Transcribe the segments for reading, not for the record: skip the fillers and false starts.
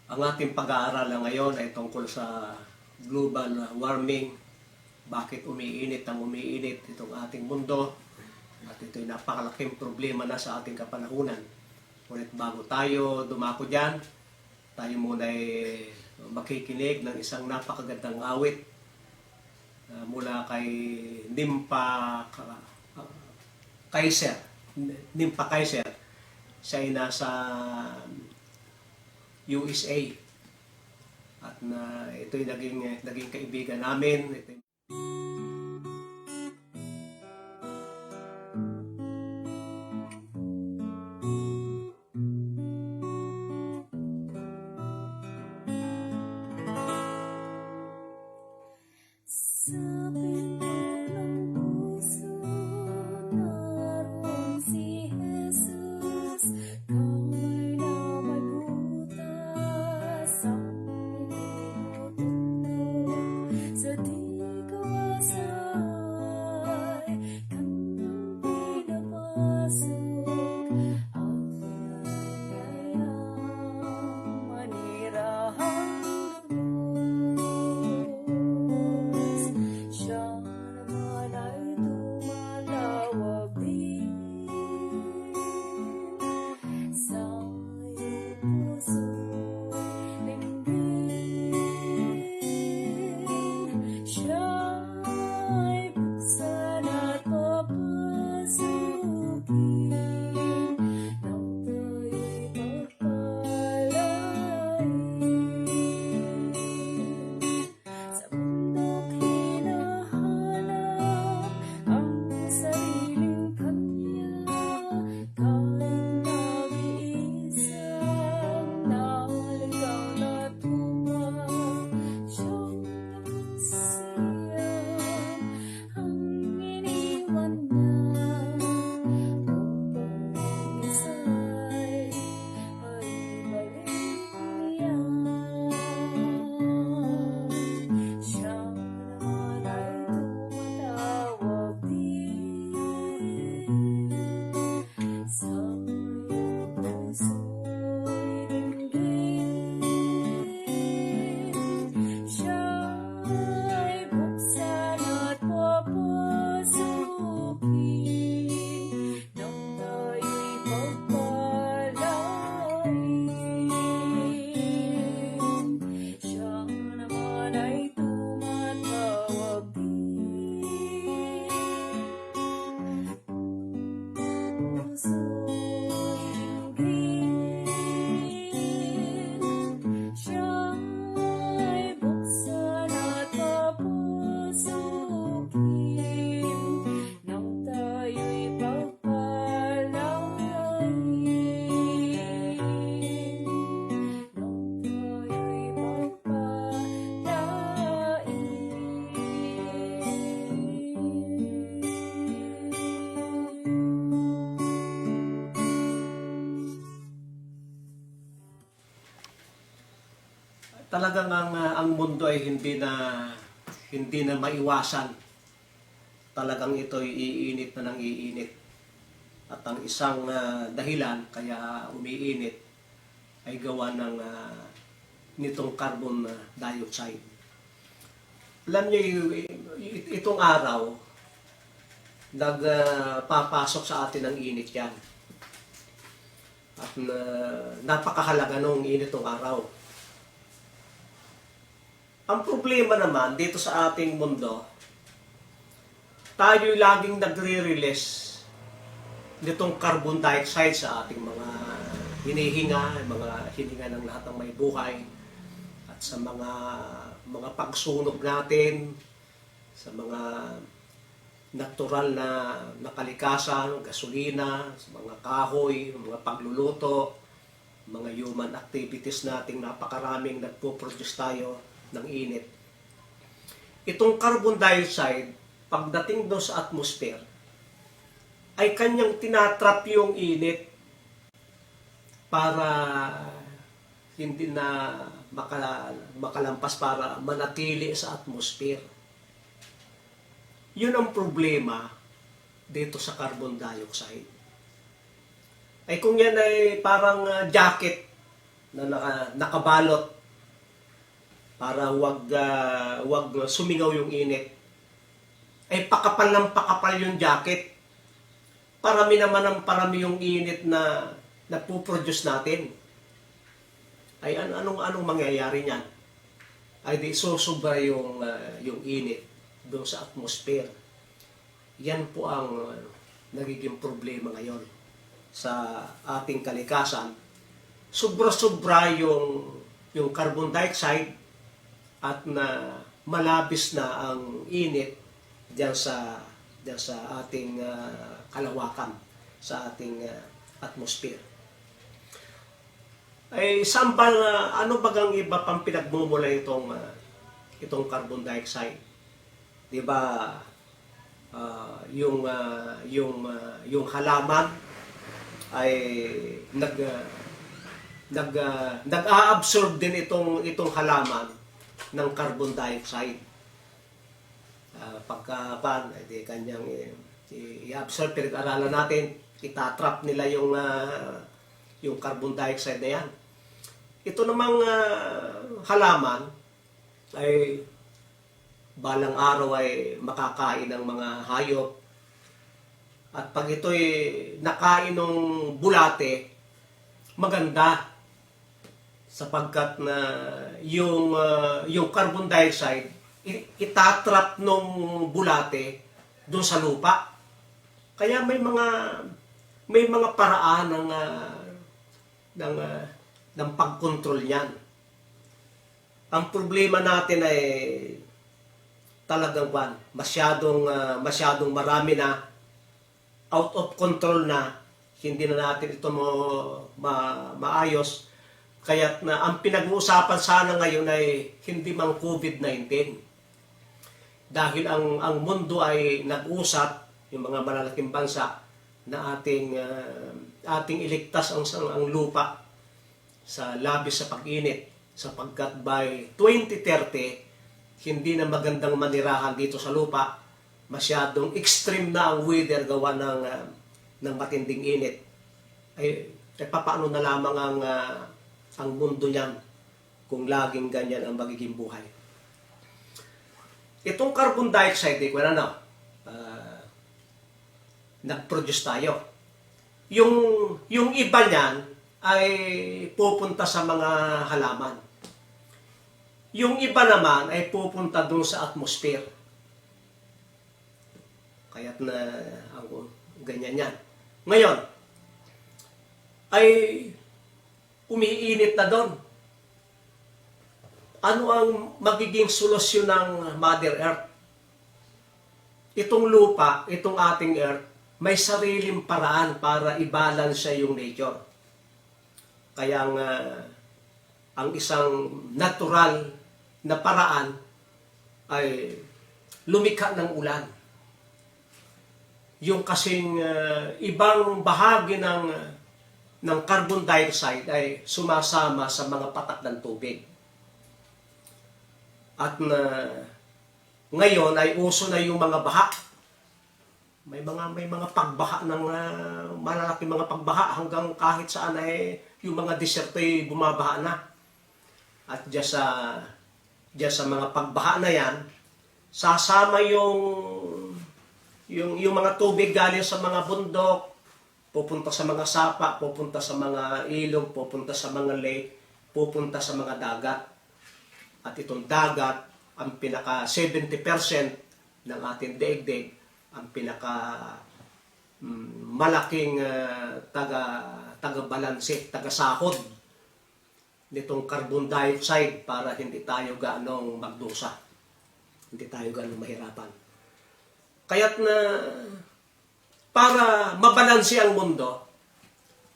Ang ating pag-aaralan ngayon ay tungkol sa global warming, bakit umiinit ang umiinit itong ating mundo, at ito'y napakalaking problema na sa ating kapanahunan. Ngunit bago tayo dumako dyan, tayo muna ay makikinig ng isang napakagandang awit mula kay Kaiser. Nimpa Kaiser. Siya ay nasa USA. At ito'y naging kaibigan namin. Sa pinto ng puso, naroon si Jesus. Kamay na may butas, ang iniutunog. Sa di kawasay, kanyang pinapasok. Ang pinagayang manirahang lubos. Siya naman ay tumatawag din sa iyong puso'y linggin. Siya ay buksan at papasukin nang tayo'y pagpalain. Sa bundok hinahanap ang sariling kanya, kahit nawiisang naligaw na tuwa. Siyang nagsiyang ang iniwan niya, upang isa'y maibalik niya. Siya naman ay tumatawag din sa iyong puso'y linggin. Siya ay buksan at papasukin nang tayo'y pagpalain. Siya naman ay tumatawag din puso'y linggin. Siya ay buksan at papasukin nang tayo'y pagpalain. Nang tayo'y Talagang ang mundo ay hindi na maiwasan. Talagang ito'y iinit na ng iinit. At ang isang dahilan kaya umiinit ay gawa ng nitong carbon dioxide. Alam niyo, itong araw, nagpapasok sa atin ang init yan. At napakahalaga nung init ng araw. Ang problema naman dito sa ating mundo, tayo laging nagre-release nitong carbon dioxide sa ating mga hinihinga, mga hininga ng lahat ng may buhay, at sa mga pagsunog natin, sa mga natural na kalikasan, gasolina, sa mga kahoy, mga pagluluto, mga human activities nating napakaraming nagpo-produce tayo ng init. Itong carbon dioxide, pagdating doon sa atmosphere, ay kanyang tinatrap yung init para hindi na makalampas, para manatili sa atmosphere. Yun ang problema dito sa carbon dioxide. Ay kung yan ay parang jacket na nakabalot para wag sumingaw yung init, ay pakapal ng pakapal yung jacket. Parami naman ng parami yung init na napuproduce natin. Ay anong mangyayari niyan? Ay di susubra yung init doon sa atmosphere. Yan po ang nagiging problema ngayon sa ating kalikasan. Sobra-sobra yung carbon dioxide at na malabis na ang init diyan sa ating kalawakan, sa ating atmosphere. Ay saan ba ano bagang iba pang pinagmumula itong carbon dioxide? 'Di ba? Yung halaman ay nag-a-absorb din itong halaman ng carbon dioxide. Pagkapan, di kanyang i-absorb, pinag-aralan natin, itatrap nila yung carbon dioxide na yan. Ito namang halaman ay balang araw ay makakain ng mga hayop. At pag ito'y nakain ng bulate, maganda sapagkat na yung carbon dioxide itatrap nung bulate doon sa lupa. Kaya may mga paraan ng pagkontrol niyan. Ang problema natin ay talagang masyadong marami na, out of control na, hindi na natin ito maayos. Kaya na ang pinag-uusapan sana ngayon ay hindi mang COVID-19. Dahil ang mundo ay nag-usap, yung mga malalaking bansa, na ating iligtas ang lupa sa labis sa pag-init, sapagkat by 2030 hindi na magandang manirahan dito sa lupa. Masyadong extreme na ang weather gawa ng matinding init. Ay papaano na lamang ang mundo niyan kung laging ganyan ang magiging buhay. Itong carbon dioxide, nag-produce tayo. Yung iba niyan ay pupunta sa mga halaman. Yung iba naman ay pupunta doon sa atmosphere. Kaya't na ang ganyan yan. Ngayon, ay umiinit na doon. Ano ang magiging solusyon ng Mother Earth? Itong lupa, itong ating Earth, may sariling paraan para i-balance yung nature. Kaya ang isang natural na paraan ay lumikha ng ulan. Yung kasing ibang bahagi ng carbon dioxide ay sumasama sa mga patak ng tubig. At ngayon ay uso na yung mga baha. May mga pagbaha ng malalaking mga pagbaha hanggang kahit saan ay yung mga deserto ay bumabaha na. At diyan sa mga pagbaha na yan, sasama yung mga tubig galing sa mga bundok, pupunta sa mga sapa, pupunta sa mga ilog, pupunta sa mga lake, pupunta sa mga dagat. At itong dagat, ang pinaka 70% ng ating daigdig, ang pinaka malaking taga-balanse, taga-sahod nitong carbon dioxide para hindi tayo gaanong magdusa. Hindi tayo gaanong mahirapan. Kaya't na para mabalanse ang mundo,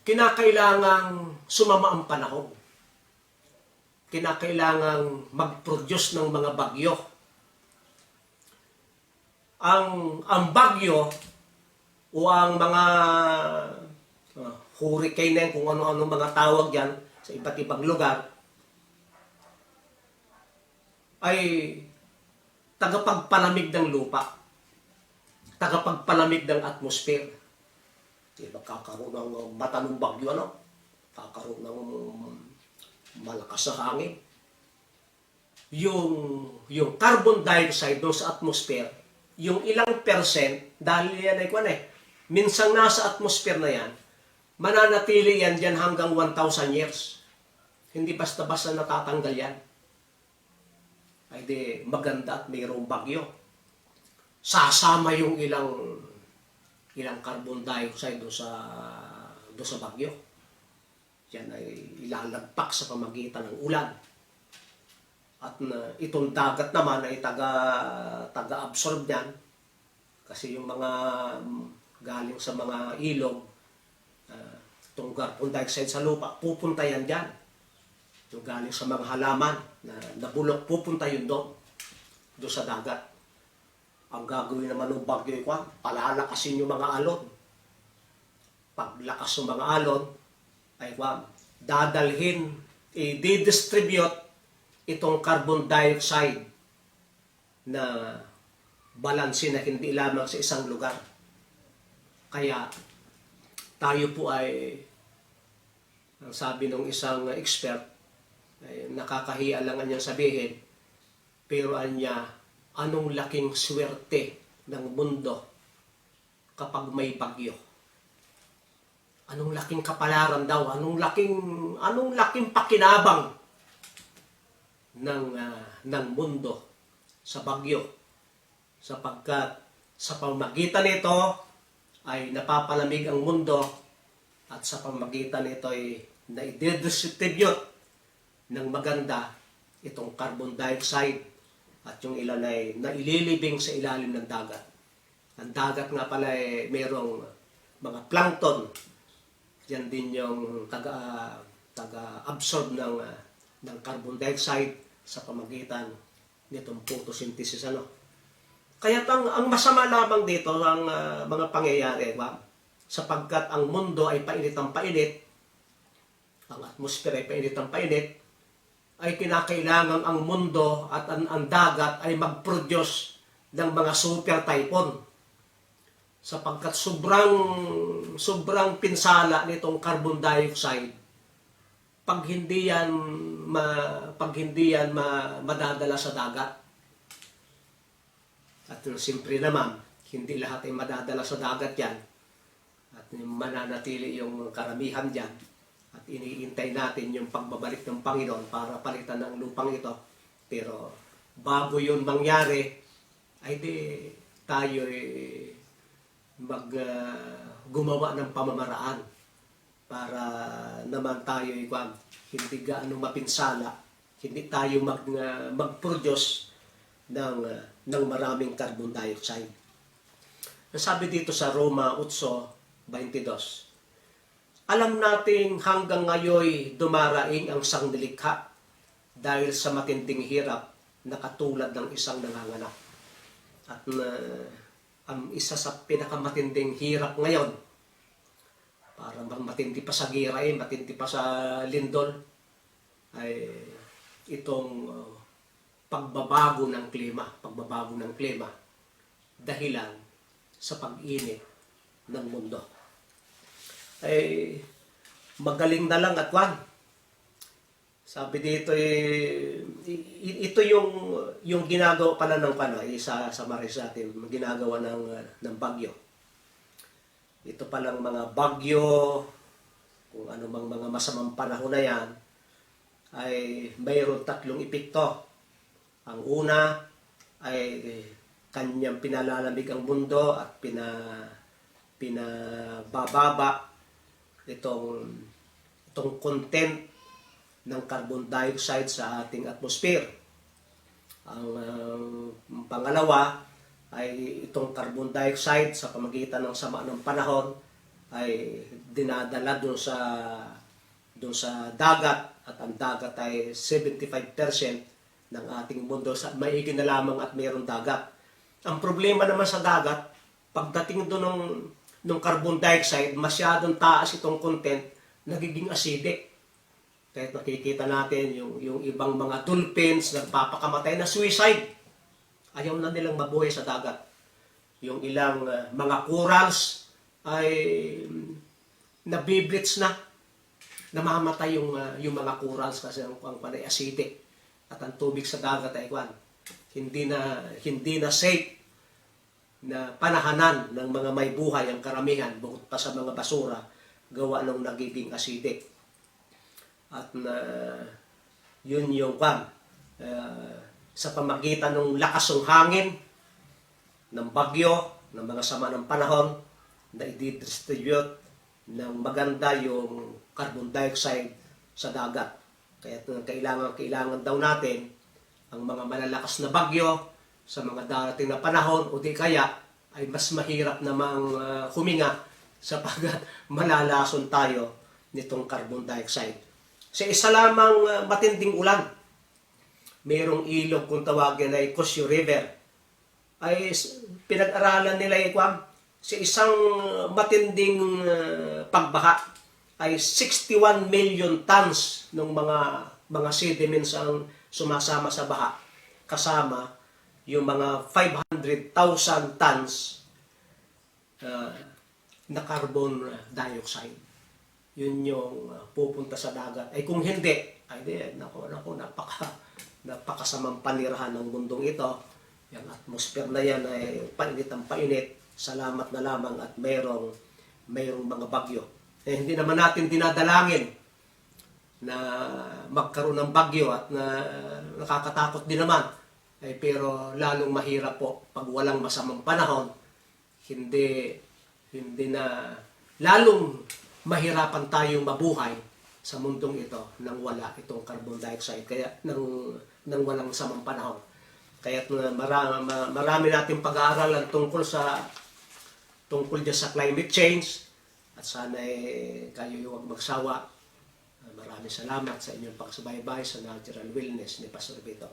kinakailangang sumama ang panahon. Kinakailangang mag-produce ng mga bagyo. Ang bagyo o ang mga hurricane na kung ano-ano mga tawag yan sa iba't ibang lugar ay tagapagpalamig ng lupa, tagapagpalamig ng atmosphere. Diba, kakaroon ng matanong bagyo, kakaroon ng malakas sa hangin. Yung carbon dioxide doon sa atmosphere, yung ilang percent, dahil yan ay kwan minsan nasa atmosphere na yan, mananatili yan dyan hanggang 1,000 years. Hindi basta-basta natatanggal yan. Ay di maganda at mayroong bagyo. Sasama yung ilang carbon dioxide doon sa bagyo. Yan ay ilalagpak sa pamagitan ng ulan. At itong dagat naman ay taga-absorb yan. Kasi yung mga galing sa mga ilog, itong carbon dioxide sa lupa, pupunta yan dyan. Yung galing sa mga halaman na nabulok, pupunta yun doon sa dagat. Ang gagawin naman ng bagyo ay palalakasin yung mga alon. Paglakas ng mga alon, ay dadalhin, i-distribute itong carbon dioxide na balansin na hindi lamang sa isang lugar. Kaya tayo po ay, ang sabi ng isang expert, ay nakakahiya lang niyang sabihin, pero anya, anong laking swerte ng mundo kapag may bagyo? Anong laking kapalaran daw? Anong laking pakinabang ng mundo sa bagyo? Sapagkat sa pamagitan nito ay napapalamig ang mundo at sa pamagitan nito ay na-distribute ng maganda itong carbon dioxide at yung ilan ay naililibing sa ilalim ng dagat. Ang dagat nga pala ay mayroong mga plankton. Yan din yung taga-absorb ng carbon dioxide sa pamagitan nitong photosynthesis. Kaya ang masama lamang dito ang mga pangyayari, sapagkat ang mundo ay painit ang painit, ang atmosphere ay painit ang painit, ay kinakailangan ang mundo at ang dagat ay mag-produce ng mga super typhoon. Sapagkat sobrang pinsala nitong carbon dioxide, pag hindi yan madadala sa dagat. At siyempre naman, hindi lahat ay madadala sa dagat yan. At mananatili yung karamihan dyan. At iniintay natin yung pagbabalik ng Panginoon para palitan ng lupang ito. Pero bago yun mangyari, ay di tayo gumawa ng pamamaraan para naman tayo hindi gaano mapinsala, hindi tayo mag-produce ng maraming carbon dioxide. Sabi dito sa Roma 8:22, alam nating hanggang ngayon dumaraing ang sangnilikha dahil sa matinding hirap na katulad ng isang nanganganak. At ang isa sa pinakamatinding hirap ngayon, parang matindi pa sa giray, matindi pa sa lindol, ay itong pagbabago ng klima dahilan sa pag-init ng mundo. Ay magaling na lang at sabi dito ito yung ginagawa pala ng sa Maris natin, ginagawa ng bagyo. Ito palang mga bagyo, kung ano mang mga masamang panahon na yan, ay mayroon 3 epekto. Ang una ay kanyang pinalalamig ang mundo at pinabababa itong content ng carbon dioxide sa ating atmosphere. Ang pangalawa ay itong carbon dioxide sa pamagitan ng sama ng panahon ay dinadala doon sa dagat, at ang dagat ay 75% ng ating mundo sa maigi na lamang at mayroong dagat. Ang problema naman sa dagat, pagdating doon ng carbon dioxide, masyadong taas itong content, nagiging acidic. Kahit nakikita natin yung ibang mga dolphins nagpapakamatay na suicide. Ayaw na nilang mabuhay sa dagat. Yung ilang mga corals ay nabiblitz na. namamatay yung mga corals kasi ang panay acidic. At ang tubig sa dagat ay hindi na safe na panahanan ng mga may buhay ang karamihan bukod pa sa mga basura gawa ng nagiging acidic. At yun yung sa pamagitan ng lakas ng hangin, ng bagyo, ng mga sama ng panahon, na i-distribute ng maganda yung carbon dioxide sa dagat. Kaya kailangan daw natin ang mga malalakas na bagyo sa mga darating na panahon o di kaya ay mas mahirap namang huminga sapagkat malalason tayo nitong carbon dioxide. Sa isa lamang matinding ulan, mayroong ilog kung tawagin ay Cosio River, ay pinag-aralan nila sa isang matinding pagbaha ay 61 million tons ng mga sediments ang sumasama sa baha, kasama yung mga 500,000 tons na carbon dioxide. Yun yung pupunta sa dagat. Ay kung hindi, napakasamang panirahan ng mundong ito. Yung atmosphere na yan ay painit ang painit. Salamat na lamang at mayroong mga bagyo. Hindi naman natin dinadalangin na magkaroon ng bagyo at nakakatakot din naman. Pero lalong mahirap po pag walang masamang panahon. Hindi na lalong mahirapan tayong mabuhay sa mundong ito nang wala itong carbon dioxide, kaya nang walang samang panahon. Kaya marami nating pag-aaralan tungkol dyan sa climate change at sana kayo huwag magsawa. Maraming salamat sa inyong pagsubaybay sa Natural Wellness ni Pastor Vito.